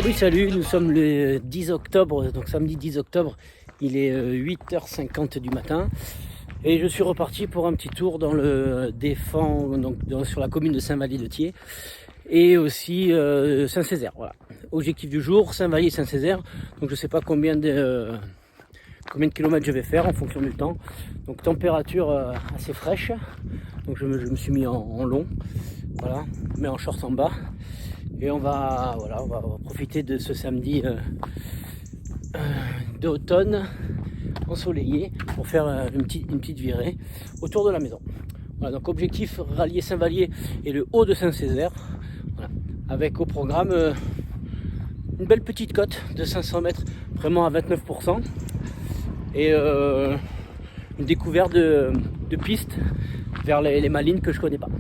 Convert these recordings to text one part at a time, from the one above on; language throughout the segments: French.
Oui, salut, nous sommes le 10 octobre, donc samedi 10 octobre, il est 8h50 du matin et je suis reparti pour un petit tour dans le Défend, donc sur la commune de Saint-Vallier-de-Thiers et aussi Saint-Césaire. Voilà. Objectif du jour, Saint-Vallier et Saint-Césaire, donc je ne sais pas combien de kilomètres je vais faire en fonction du temps. Donc température assez fraîche, donc je me suis mis en long, voilà, mais en short en bas. Et on va profiter de ce samedi d'automne ensoleillé pour faire une petite virée autour de la maison. Voilà, donc objectif, rallier Saint-Vallier et le haut de Saint-Césaire, voilà, avec au programme une belle petite côte de 500 mètres, vraiment à 29%, et une découverte de pistes vers les Malines que je connais pas.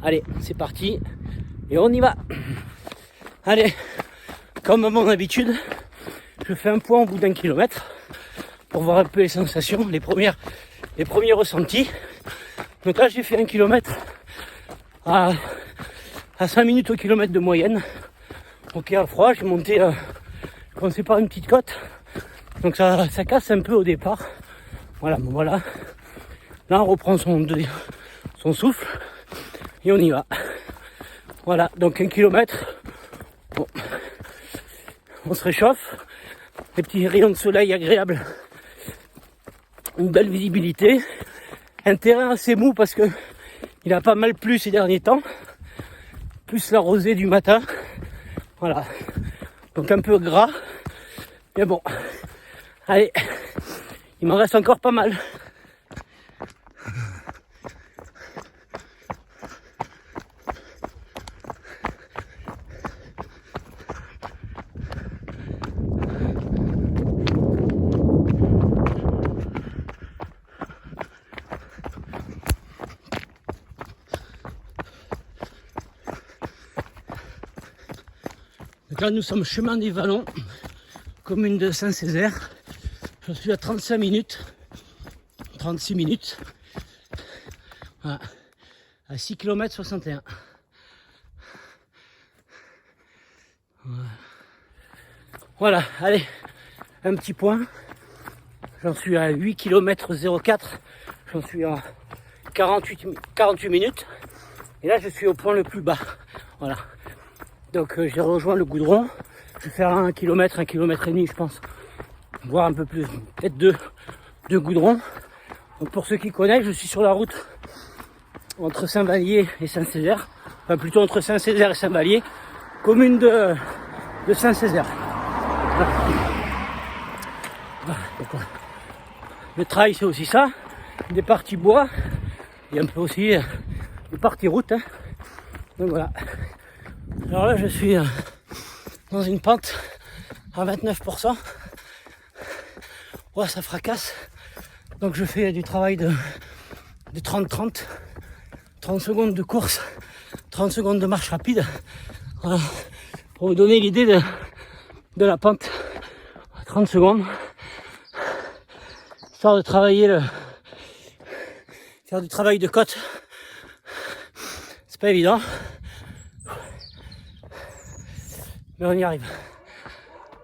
Allez, c'est parti et on y va. Allez, comme à mon habitude, je fais un point au bout d'un kilomètre pour voir un peu les sensations, les premiers ressentis. Donc là, j'ai fait 1 kilomètre à 5 minutes au kilomètre de moyenne. Ok, à froid, j'ai monté, je commençais par une petite côte. Donc ça casse un peu au départ. Voilà, bon voilà. Là, on reprend son souffle et on y va. Voilà, donc 1 kilomètre. Bon. On se réchauffe, des petits rayons de soleil agréables, une belle visibilité, un terrain assez mou parce que il a pas mal plu ces derniers temps, plus la rosée du matin, voilà, donc un peu gras, mais bon, allez, il m'en reste encore pas mal. Donc là, nous sommes chemin des Vallons, commune de Saint-Césaire. Je suis à 36 minutes, voilà, à 6 km 61. Voilà, allez, un petit point. J'en suis à 8 km 04, j'en suis à 48 minutes. Et là, je suis au point le plus bas, voilà. Donc j'ai rejoint le goudron, je vais faire 1 km, 1 km et demi je pense, voire un peu plus, peut-être 2 goudrons. Donc pour ceux qui connaissent, je suis sur la route entre Saint-Vallier et Saint-Césaire, enfin plutôt entre Saint-Césaire et Saint-Vallier, commune de Saint-Césaire. Voilà. Le trail c'est aussi ça, des parties bois, et un peu aussi des parties route. Hein. Donc voilà. Alors là, je suis dans une pente à 29%. Ouais, ça fracasse. Donc je fais du travail de 30-30. 30 secondes de course, 30 secondes de marche rapide. Voilà. Pour vous donner l'idée de la pente. 30 secondes. Histoire de travailler faire du travail de côte. C'est pas évident. Mais on y arrive.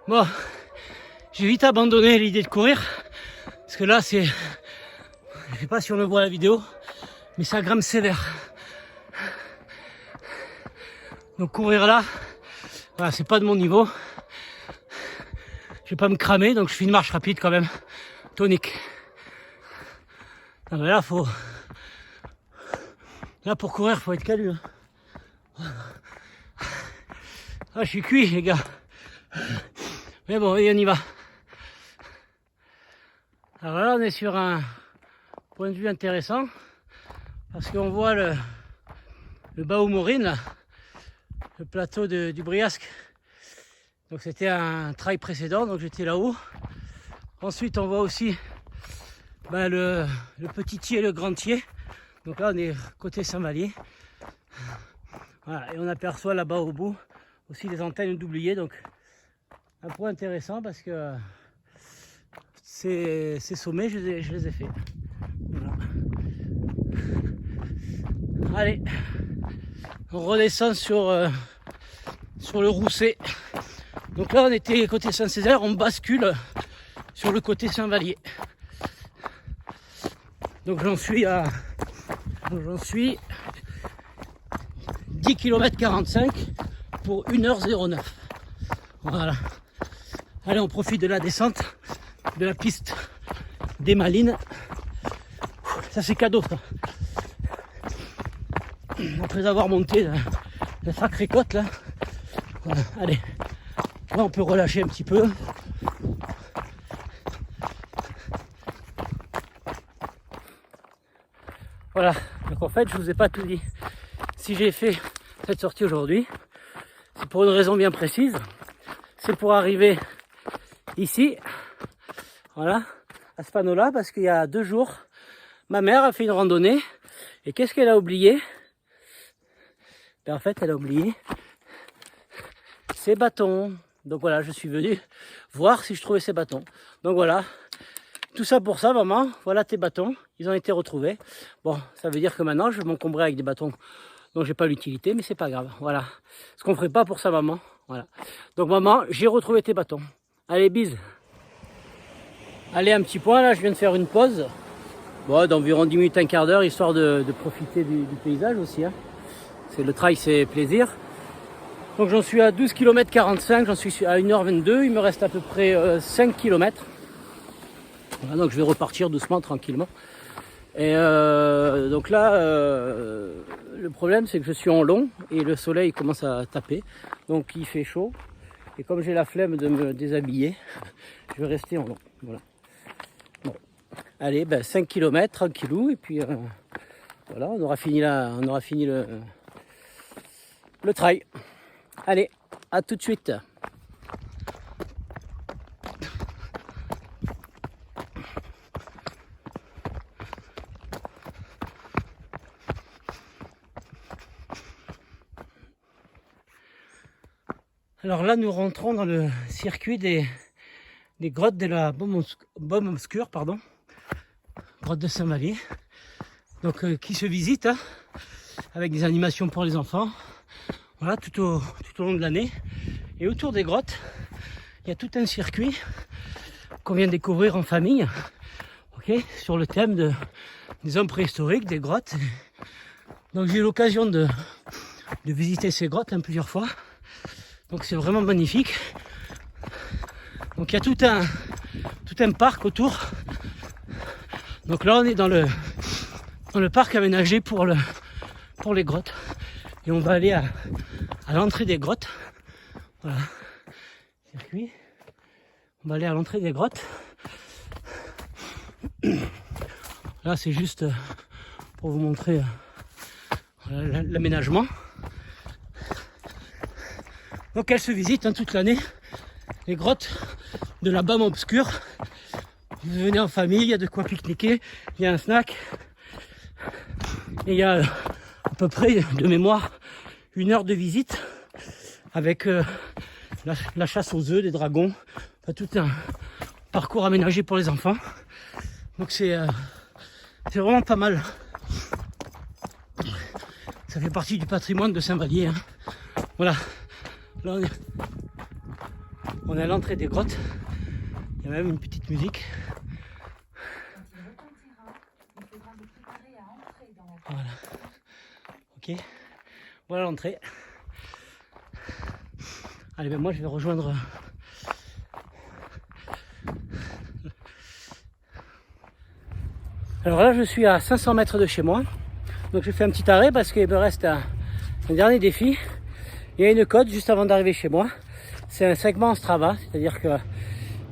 Bon, j'ai vite abandonné l'idée de courir. Parce que là, je sais pas si on le voit à la vidéo, mais ça grimpe sévère. Donc courir là, voilà, c'est pas de mon niveau. Je vais pas me cramer, donc je fais une marche rapide quand même, tonique. Non, mais là, pour courir, faut être calme. Ah, je suis cuit, les gars. Mais bon, et on y va. Alors là, on est sur un point de vue intéressant. Parce qu'on voit le Baou Mourine, là, le plateau du Briasque. Donc c'était un trail précédent, donc j'étais là-haut. Ensuite, on voit aussi le petit Thiers et le grand Thiers. Donc là, on est côté Saint-Vallier. Voilà, et on aperçoit là-bas au bout aussi les antennes d'oublier, donc un point intéressant parce que ces sommets je les ai fait. Voilà. Allez, on redescend sur le Rousset Donc là on était côté Saint-Césaire, on bascule sur le côté Saint-Vallier. Donc j'en suis 10 km 45 pour 1h09. Voilà. Allez, on profite de la descente de la piste des Malines. Ça c'est cadeau ça. Après avoir monté la sacrée côte là. Voilà. Allez, là on peut relâcher un petit peu. Voilà, donc en fait je vous ai pas tout dit. Si j'ai fait cette sortie aujourd'hui, c'est pour une raison bien précise. C'est pour arriver ici, voilà, à ce panneau-là, parce qu'il y a 2 jours, ma mère a fait une randonnée. Et qu'est-ce qu'elle a oublié? Ben en fait, elle a oublié ses bâtons. Donc voilà, je suis venu voir si je trouvais ses bâtons. Donc voilà, tout ça pour ça, maman. Voilà tes bâtons, ils ont été retrouvés. Bon, ça veut dire que maintenant, je vais m'encombrer avec des bâtons dont j'ai pas l'utilité, mais c'est pas grave. Voilà, ce qu'on ferait pas pour ça, maman. Voilà. Donc maman, j'ai retrouvé tes bâtons. Allez, bise. Allez, un petit point, là, je viens de faire une pause. Bon, d'environ 10 minutes, un quart d'heure, histoire de profiter du paysage aussi. Hein. C'est le trail, c'est plaisir. Donc j'en suis à 12 km 45, j'en suis à 1h22, il me reste à peu près 5 km. Voilà, donc je vais repartir doucement, tranquillement. Et donc là, le problème c'est que je suis en long et le soleil commence à taper. Donc il fait chaud. Et comme j'ai la flemme de me déshabiller, je vais rester en long. Voilà. Bon. Allez, 5 km, tranquillou. Et puis voilà, on aura fini le trail. Allez, à tout de suite. Alors là, nous rentrons dans le circuit des grottes de la Baume Obscure, pardon, grotte de Saint-Vallier. Donc qui se visite hein, avec des animations pour les enfants. Voilà, tout au long de l'année. Et autour des grottes, il y a tout un circuit qu'on vient découvrir en famille, okay, sur le thème des hommes préhistoriques, des grottes. Donc j'ai eu l'occasion de visiter ces grottes plusieurs fois. Donc c'est vraiment magnifique. Donc il y a tout un parc autour. Donc là on est dans le parc aménagé pour les grottes. Et on va aller à l'entrée des grottes. Voilà. Circuit. On va aller à l'entrée des grottes. Là c'est juste pour vous montrer l'aménagement. Donc elle se visite hein, toute l'année, les grottes de la Baume Obscure. Vous venez en famille, il y a de quoi pique-niquer, il y a un snack. Et il y a à peu près de mémoire 1 heure de visite avec la chasse aux œufs, des dragons, enfin, tout un parcours aménagé pour les enfants. Donc c'est vraiment pas mal. Ça fait partie du patrimoine de Saint-Vallier. Hein. Voilà. Là on est à l'entrée des grottes. Il y a même une petite musique. Voilà. Ok. Voilà l'entrée. Allez, moi je vais rejoindre. Alors là je suis à 500 mètres de chez moi. Donc je fais un petit arrêt parce qu'il me reste un dernier défi. Il y a une côte juste avant d'arriver chez moi. C'est un segment Strava, c'est-à-dire qu'il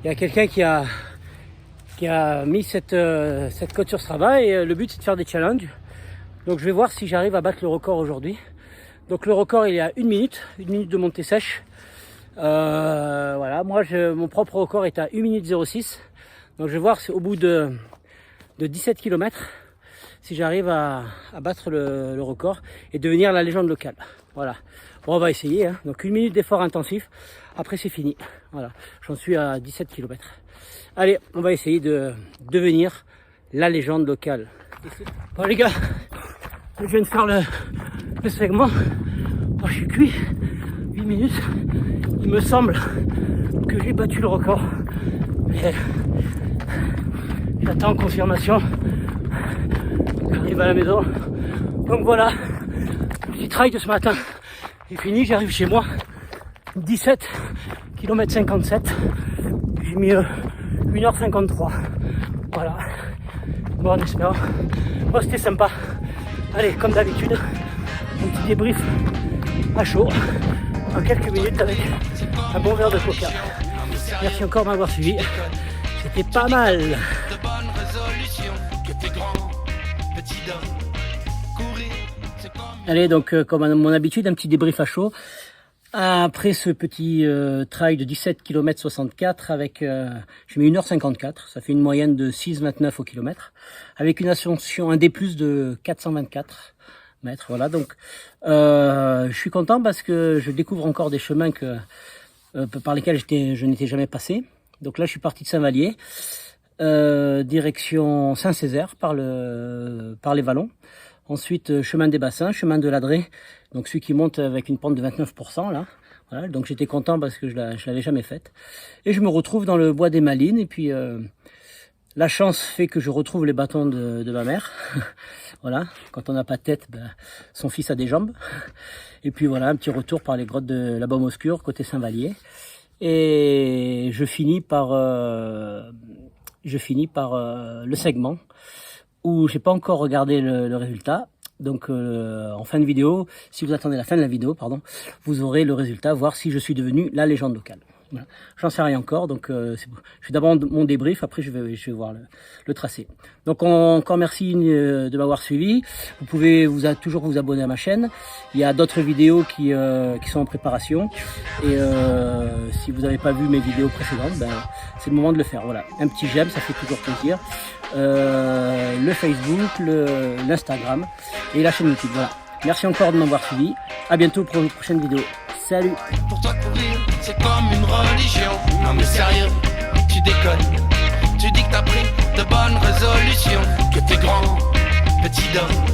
y a quelqu'un qui a mis cette côte sur Strava et le but c'est de faire des challenges. Donc je vais voir si j'arrive à battre le record aujourd'hui. Donc le record il est à 1 minute de montée sèche. Voilà, moi mon propre record est à 1 minute 06. Donc je vais voir si au bout de 17 km si j'arrive à battre le record et devenir la légende locale. Voilà. Bon, on va essayer. Hein. Donc 1 minute d'effort intensif. Après c'est fini. Voilà. J'en suis à 17 km. Allez, on va essayer de devenir la légende locale. Bon les gars, je viens de faire le segment. Bon, je suis cuit. 8 minutes. il me semble que j'ai battu le record. Mais j'attends confirmation. J'arrive à la maison. Donc voilà, le petit trail de ce matin est fini. J'arrive chez moi. 17 km 57. J'ai mis 1h53. Voilà. Bon, en espérant. Bon, c'était sympa. Allez, comme d'habitude, un petit débrief à chaud en quelques minutes avec un bon verre de coca. Merci encore de m'avoir suivi. C'était pas mal. Allez, donc comme à mon habitude, un petit débrief à chaud. Après ce petit trail de 17 km 64 avec, je mets 1h54, ça fait une moyenne de 6,29 au kilomètre, avec une ascension, un D+, de 424 mètres, voilà, donc je suis content parce que je découvre encore des chemins par lesquels je n'étais jamais passé. Donc là, je suis parti de Saint-Vallier, direction Saint-Césaire par les Vallons. Ensuite, chemin des Bassins, chemin de l'Adré, donc celui qui monte avec une pente de 29% là. Voilà, donc j'étais content parce que je l'avais jamais faite. Et je me retrouve dans le bois des Malines. Et puis la chance fait que je retrouve les bâtons de ma mère. Voilà, quand on n'a pas de tête, ben, son fils a des jambes. Et puis voilà, un petit retour par les grottes de la Baume Oscure, côté Saint-Vallier. Et je finis par le segment, où j'ai pas encore regardé le résultat. Donc en fin de vidéo, si vous attendez la fin de la vidéo, pardon, vous aurez le résultat, voir si je suis devenu la légende locale. Voilà. J'en sais rien encore, donc je fais d'abord mon débrief, après je vais voir le tracé. Donc encore merci de m'avoir suivi. Vous pouvez toujours vous abonner à ma chaîne. Il y a d'autres vidéos qui sont en préparation. Et si vous n'avez pas vu mes vidéos précédentes, ben, c'est le moment de le faire. Voilà, un petit j'aime, ça fait toujours plaisir. Le Facebook, l'Instagram et la chaîne YouTube. Voilà. Merci encore de m'avoir suivi. À bientôt pour une prochaine vidéo. Salut. Pour toi courir, c'est comme une religion. Non mais sérieux, tu déconnes. Tu dis que t'as pris de bonnes résolutions, que t'es grand, petit homme.